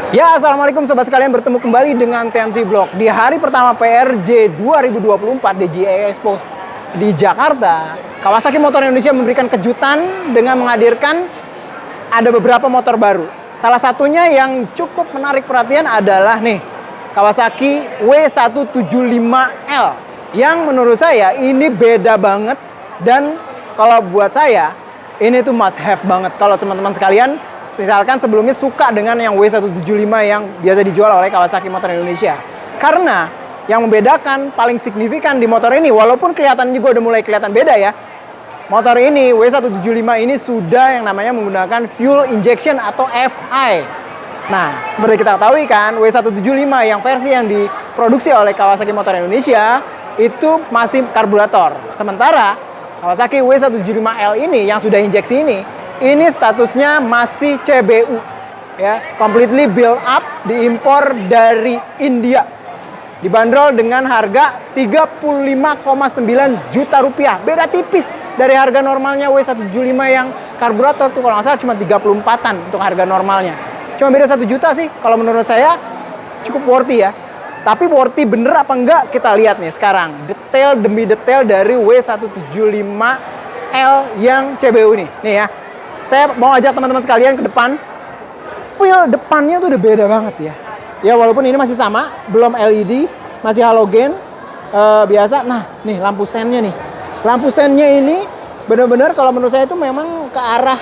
Ya, assalamualaikum sobat sekalian, bertemu kembali dengan TMC Vlog di hari pertama PRJ 2024 di GIA Expo di Jakarta. Kawasaki Motor Indonesia memberikan kejutan dengan menghadirkan ada beberapa motor baru. Salah satunya yang cukup menarik perhatian adalah nih Kawasaki W175L yang menurut saya ini beda banget, dan kalau buat saya ini tuh must have banget kalau teman-teman sekalian misalkan sebelumnya suka dengan yang W175 yang biasa dijual oleh Kawasaki Motor Indonesia. Karena yang membedakan paling signifikan di motor ini, walaupun kelihatan juga udah mulai kelihatan beda ya, motor ini W175 ini sudah yang namanya menggunakan fuel injection atau FI. Nah, seperti kita ketahui kan, W175 yang versi yang diproduksi oleh Kawasaki Motor Indonesia itu masih karburator. Sementara Kawasaki W175L ini yang sudah injeksi ini statusnya masih CBU, ya, completely build up, diimpor dari India, dibanderol dengan harga 35,9 juta rupiah, beda tipis dari harga normalnya W175 yang karburator tuh kalau nggak salah cuma 34-an untuk harga normalnya, cuma beda 1 juta sih. Kalau menurut saya cukup worthy ya, tapi worthy bener apa enggak kita lihat nih sekarang detail demi detail dari W175L yang CBU nih ya. Saya mau ajak teman-teman sekalian ke depan. Feel depannya tuh udah beda banget sih ya. Ya walaupun ini masih sama, belum LED, masih halogen biasa. Nah, nih lampu sennya nih. Lampu sennya ini benar-benar kalau menurut saya itu memang ke arah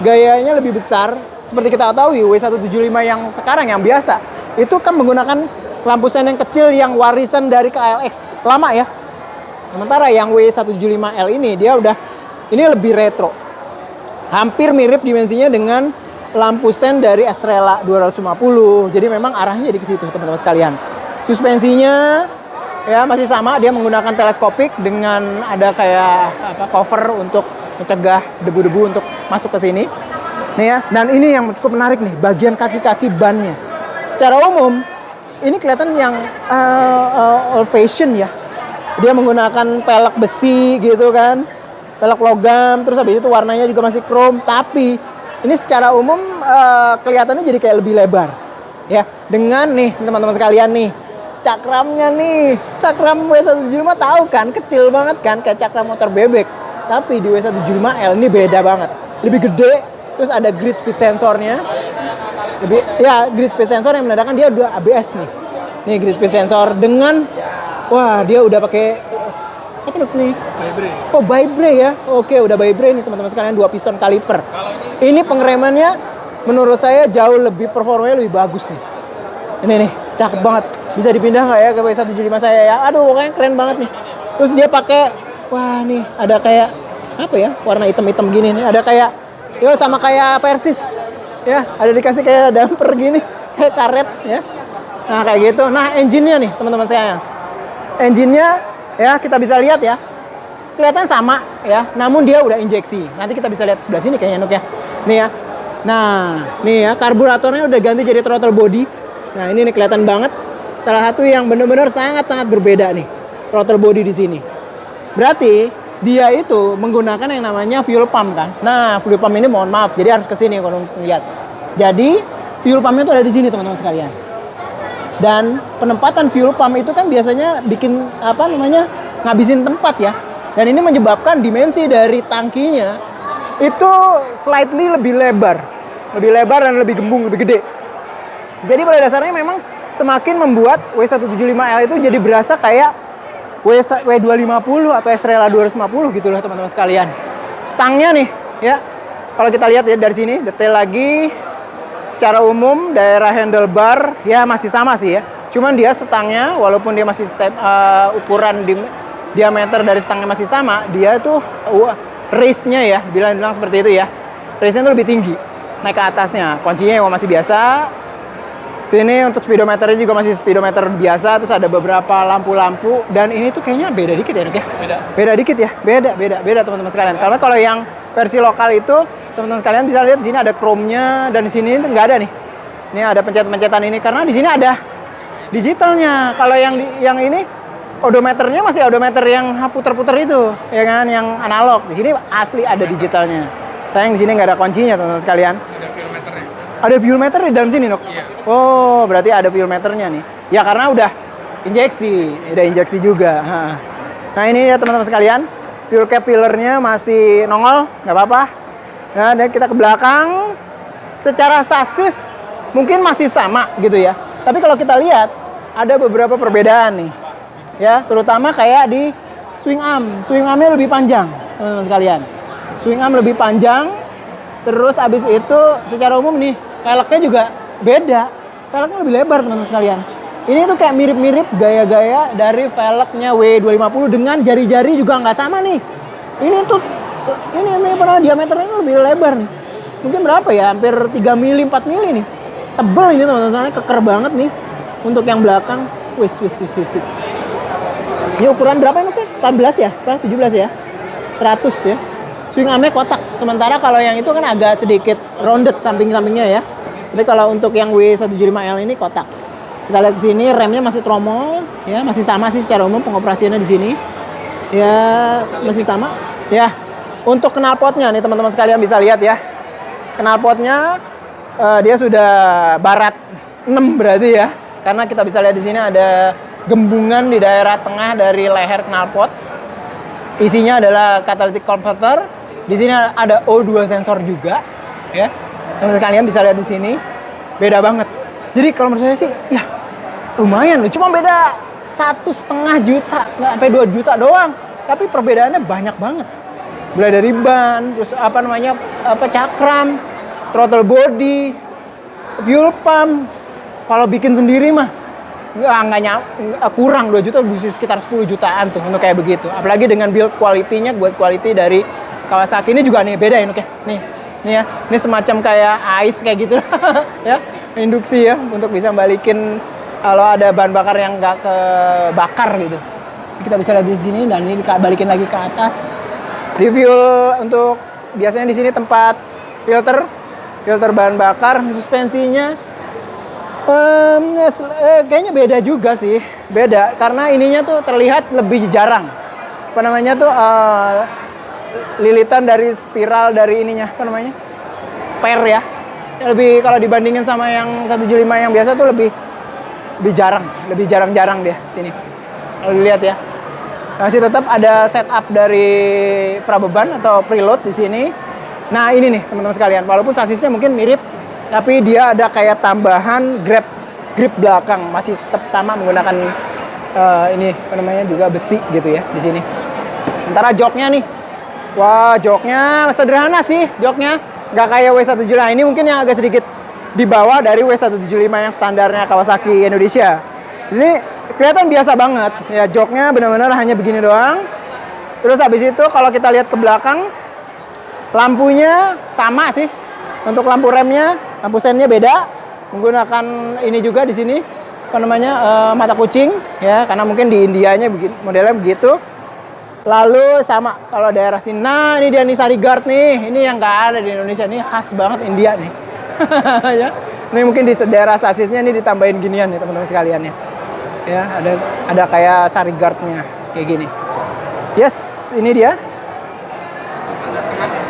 gayanya lebih besar. Seperti kita ketahui W175 yang sekarang yang biasa itu kan menggunakan lampu sen yang kecil yang warisan dari KLX lama ya. Sementara yang W175L ini dia udah ini lebih retro. Hampir mirip dimensinya dengan lampu sen dari Estrella 250. Jadi memang arahnya jadi ke situ teman-teman sekalian. Suspensinya ya masih sama, dia menggunakan teleskopik dengan ada kayak cover untuk mencegah debu-debu untuk masuk ke sini. Nih ya, dan ini yang cukup menarik nih, bagian kaki-kaki bannya. Secara umum ini kelihatan yang old fashion ya. Dia menggunakan pelek besi gitu kan. Pelek logam, terus habis itu warnanya juga masih chrome, tapi ini secara umum kelihatannya jadi kayak lebih lebar ya, dengan nih teman-teman sekalian nih cakramnya nih, cakram W175 tahu kan kecil banget kan kayak cakram motor bebek, tapi di W175L ini beda banget, lebih gede, terus ada grid speed sensornya, grid speed sensor yang menandakan dia udah ABS nih grid speed sensor dengan dia udah pakai apa nih? Vibre. Oh, Vibre ya. Oke, udah Vibre nih teman-teman sekalian, 2 piston kaliper. Ini pengeremannya menurut saya jauh lebih performanya lebih bagus nih. Ini nih, cakep banget. Bisa dipindah nggak ya ke W175 saya ya? Aduh, pokoknya keren banget nih. Terus dia pakai nih ada kayak apa ya? Warna hitam-hitam gini nih. Ada kayak sama kayak Versys. Ya, ada dikasih kayak damper gini, kayak karet ya. Nah, kayak gitu. Nah, engine-nya nih teman-teman saya. Engine-nya ya kita bisa lihat ya, kelihatan sama ya, namun dia udah injeksi. Nanti kita bisa lihat sebelah sini kayaknya Nuk ya. Nih ya. Nah, nih ya karburatornya udah ganti jadi throttle body. Nah, ini nih kelihatan banget. Salah satu yang benar-benar sangat-sangat berbeda nih, throttle body di sini. Berarti dia itu menggunakan yang namanya fuel pump kan. Nah, fuel pump ini mohon maaf, jadi harus ke sini kalau lihat. Jadi, fuel pumpnya tuh ada di sini teman-teman sekalian. Dan penempatan fuel pump itu kan biasanya bikin ngabisin tempat ya. Dan ini menyebabkan dimensi dari tangkinya itu slightly lebih lebar dan lebih gembung, lebih gede. Jadi pada dasarnya memang semakin membuat W175L itu jadi berasa kayak W250 atau Estrella 250 gitu loh teman-teman sekalian. Stangnya nih ya, kalau kita lihat ya dari sini detail lagi. Secara umum daerah handlebar ya masih sama sih ya. Cuman dia stangnya walaupun dia masih ukuran diameter dari stangnya masih sama, dia tuh raise-nya ya, bilang seperti itu ya. Raise-nya tuh lebih tinggi naik ke atasnya. Kuncinya masih biasa. Sini untuk speedometernya juga masih speedometer biasa, terus ada beberapa lampu-lampu, dan ini tuh kayaknya beda dikit ya Nuk ya. Beda dikit ya. Beda teman-teman sekalian. Karena kalau yang versi lokal itu teman-teman sekalian bisa lihat di sini ada chrome-nya, dan di sini nggak ada nih. Ini ada pencet-pencetan ini karena di sini ada digitalnya. Kalau yang ini odometernya masih odometer yang puter-puter itu, ya kan, yang analog. Di sini asli ada digitalnya. Sayang di sini nggak ada kuncinya teman-teman sekalian. Ada fuel meter di dalam sini, Nok? Iya. Oh, berarti ada fuel meternya nih. Ya karena udah injeksi juga. Nah ini ya teman-teman sekalian, fuel cap fillernya masih nongol, nggak apa-apa. Nah, dan kita ke belakang, secara sasis mungkin masih sama gitu ya. Tapi kalau kita lihat, ada beberapa perbedaan nih. Ya, terutama kayak di swing arm. Swing armnya lebih panjang, teman-teman sekalian. Swing arm lebih panjang, terus abis itu secara umum nih, velgnya juga beda. Velgnya lebih lebar, teman-teman sekalian. Ini tuh kayak mirip-mirip gaya-gaya dari velgnya W250 dengan jari-jari juga nggak sama nih. Ini pernah diameternya lebih lebar nih. Mungkin berapa ya? Hampir 3 mili, 4 mili nih. Tebel ini teman-teman, keker banget nih. Untuk yang belakang, wis. Ini ukuran berapa ini? 18 ya? 17 ya? 100 ya? Swing armnya kotak. Sementara kalau yang itu kan agak sedikit rounded samping-sampingnya ya. Tapi kalau untuk yang W175L ini kotak. Kita lihat di sini remnya masih tromol, ya masih sama sih secara umum pengoperasiannya di sini, ya masih sama. Ya, untuk knalpotnya nih teman-teman sekalian bisa lihat ya, knalpotnya dia sudah barat 6 berarti ya, karena kita bisa lihat di sini ada gembungan di daerah tengah dari leher knalpot. Isinya adalah catalytic converter. Di sini ada O2 sensor juga, ya. Teman-teman sekalian bisa lihat di sini, beda banget. Jadi kalau menurut saya sih, ya lumayan loh, cuma beda 1,5 juta, nggak sampai 2 juta doang. Tapi perbedaannya banyak banget. Mulai dari ban, terus cakram, throttle body, fuel pump. Kalau bikin sendiri mah kurang 2 juta, bisa sekitar 10 jutaan tuh untuk kayak begitu. Apalagi dengan build quality-nya, buat quality dari Kawasaki ini juga nih beda ya, oke. Nih ya, ini semacam kayak ice kayak gitu ya, induksi ya, untuk bisa balikin kalau ada bahan bakar yang nggak kebakar gitu. Kita bisa lihat di sini, dan ini balikin lagi ke atas. Di fuel untuk biasanya di sini tempat filter bahan bakar, suspensinya kayaknya beda juga sih, beda karena ininya tuh terlihat lebih jarang. Apa namanya tuh lilitan dari spiral dari ininya, apa namanya? Per ya. Lebih kalau dibandingin sama yang 175 yang biasa tuh lebih jarang dia sini. Kalau dilihat ya. Masih tetap ada setup dari prabeban atau preload di sini. Nah, ini nih teman-teman sekalian, walaupun sasisnya mungkin mirip, tapi dia ada kayak tambahan grip belakang, masih tetap sama menggunakan ini apa namanya juga besi gitu ya di sini. Sementara joknya nih, wah joknya sederhana sih joknya, nggak kayak W175. Ini mungkin yang agak sedikit di bawah dari W175 yang standarnya Kawasaki Indonesia. Ini kelihatan biasa banget ya, joknya benar-benar hanya begini doang. Terus habis itu kalau kita lihat ke belakang, lampunya sama sih. Untuk lampu remnya, lampu sennya beda, menggunakan ini juga di sini apa namanya mata kucing ya, karena mungkin di Indianya modelnya begitu. Lalu sama kalau daerah sini, nah ini dia nih sari guard nih, ini yang nggak ada di Indonesia, ini khas banget India nih. Ya, ini mungkin di daerah sasisnya ini ditambahin ginian nih teman-teman sekalian ya. Ya, ada kayak sari guardnya kayak gini. Yes, ini dia.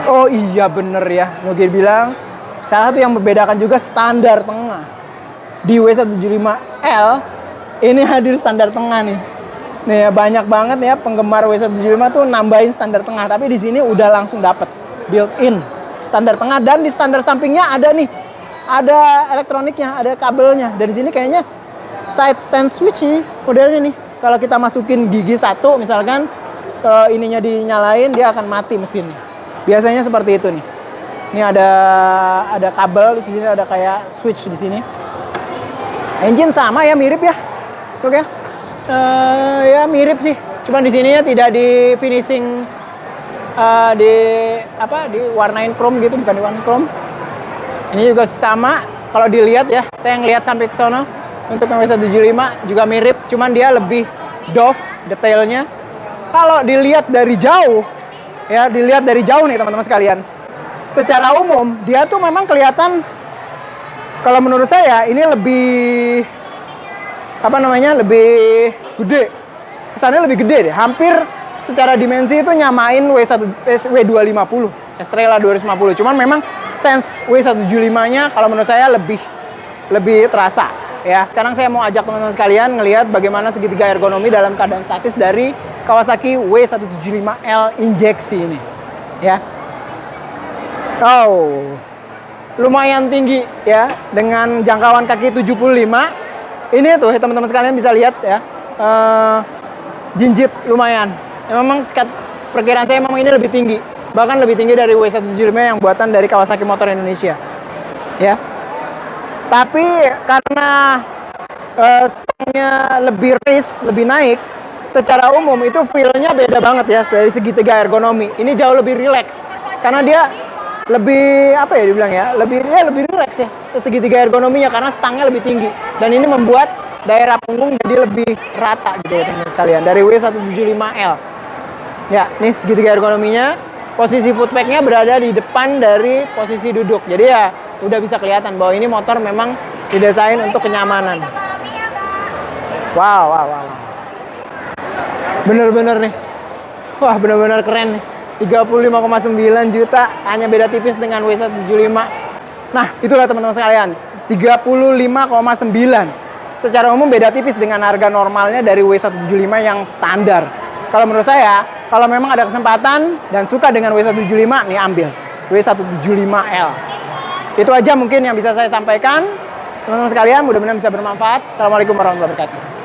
Oh iya bener ya, Nugir bilang salah satu yang membedakan juga standar tengah. Di W175L ini hadir standar tengah nih. Nih banyak banget ya penggemar W175 tuh nambahin standar tengah, tapi di sini udah langsung dapet built-in standar tengah, dan di standar sampingnya ada nih, ada elektroniknya, ada kabelnya. Dari sini kayaknya side stand switch nih modelnya nih. Kalau kita masukin gigi 1 misalkan, kalau ininya dinyalain dia akan mati mesinnya. Biasanya seperti itu nih. Ini ada kabel, di sini ada kayak switch di sini. Engine sama ya, mirip ya. Oke. Ya mirip sih. Cuman di sini ya tidak di finishing diwarnain chrome gitu, bukan diwarnain chrome. Ini juga sama. Kalau dilihat ya, saya ngelihat sampai ke sono. Untuk yang W175 juga mirip, cuman dia lebih doff detailnya. Kalau dilihat dari jauh, ya dilihat dari jauh nih teman-teman sekalian. Secara umum dia tuh memang kelihatan, kalau menurut saya ini lebih lebih gede. Kesannya lebih gede deh. Hampir secara dimensi itu nyamain W250, Estrella 250. Cuman memang sense W175-nya kalau menurut saya lebih terasa ya. Sekarang saya mau ajak teman-teman sekalian ngelihat bagaimana segitiga ergonomi dalam keadaan statis dari Kawasaki W175L injeksi ini ya. Oh, lumayan tinggi ya, dengan jangkauan kaki 75. Ini tuh teman-teman sekalian bisa lihat ya, jinjit lumayan ya. Memang perkiraan saya memang ini lebih tinggi, bahkan lebih tinggi dari W175 yang buatan dari Kawasaki Motor Indonesia ya. Tapi karena stangnya lebih race, lebih naik, secara umum itu feel-nya beda banget ya dari segitiga ergonomi. Ini jauh lebih relax karena dia lebih apa ya dibilang ya, lebih relax ya segitiga ergonominya karena stangnya lebih tinggi, dan ini membuat daerah punggung jadi lebih rata gitu ya teman-teman sekalian dari W175L ya. Nih segitiga ergonominya, posisi footpack-nya berada di depan dari posisi duduk, jadi ya udah bisa kelihatan bahwa ini motor memang didesain untuk kenyamanan. Wow. Bener-bener nih, wah bener-bener keren nih. 35,9 juta, hanya beda tipis dengan W175. Nah, itulah teman-teman sekalian, 35,9. Secara umum beda tipis dengan harga normalnya dari W175 yang standar. Kalau menurut saya, kalau memang ada kesempatan dan suka dengan W175, nih ambil W175L. Itu aja mungkin yang bisa saya sampaikan. Teman-teman sekalian, mudah-mudahan bisa bermanfaat. Assalamualaikum warahmatullahi wabarakatuh.